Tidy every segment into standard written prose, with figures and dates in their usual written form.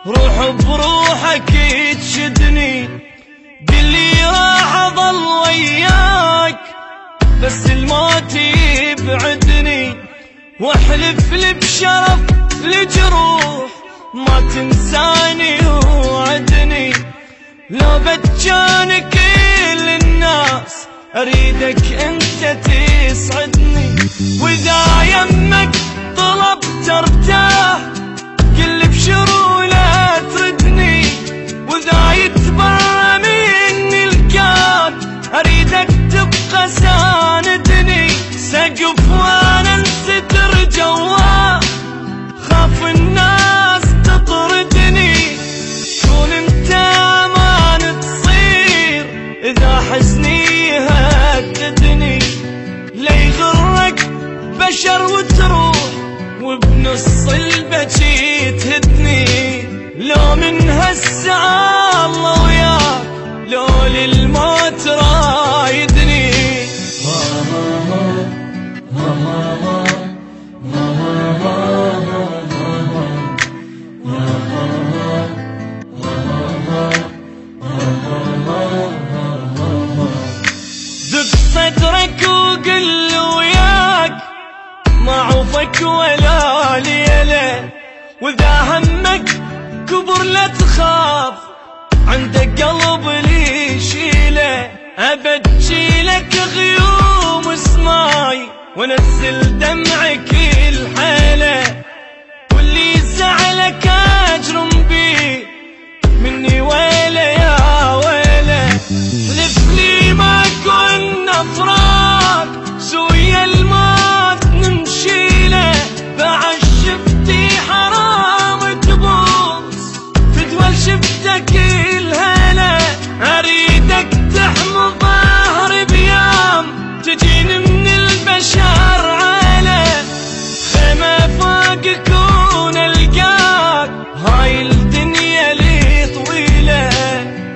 روح بروحك تشدني، قلي راح اظل وياك بس الموت يبعدني، واحلف لي بشرف الجروح ما تنساني وعدني. لو بتجاني كل الناس اريدك انت تسعدني، واذا يمك طلبت ارتاح قل بشرو لا تردني، واذا يتبرى مني الكان اريدك تبقى ساندني. سقف وانا انستر جواه خاف الناس تطردني، كون انت امان تصير اذا حزني هددني. لا يغرك بشر وتروح وبنص البكي تهدني، لو من هالساعة الله وياك لو للموت رايدني. دق صدرك وقل وياك ما عوفك ولا ليلة، واذا همك كبر لا تخاف عندك قلب لي شيله. ابجيلك غيوم سماي وانزل دمعك الحيله، واللي زعلك اجرم بيه مني ويله يا ويله. حلف لي ما كنا فراق سويا الموت نمشيله، بعد شفتي حرام تبوس تدول شفتك الهلا. اريدك تحمل ظهري بيام تجيني من البشر عاله، خيمة فوق كون القاك هاي الدنيا لي طويله.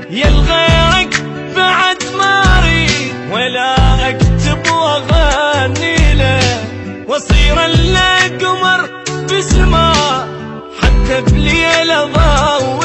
يا الغيرك بعد ما اريد ولا اكتب واغني له، واصير الا قمر بسما حتى بليله ضوء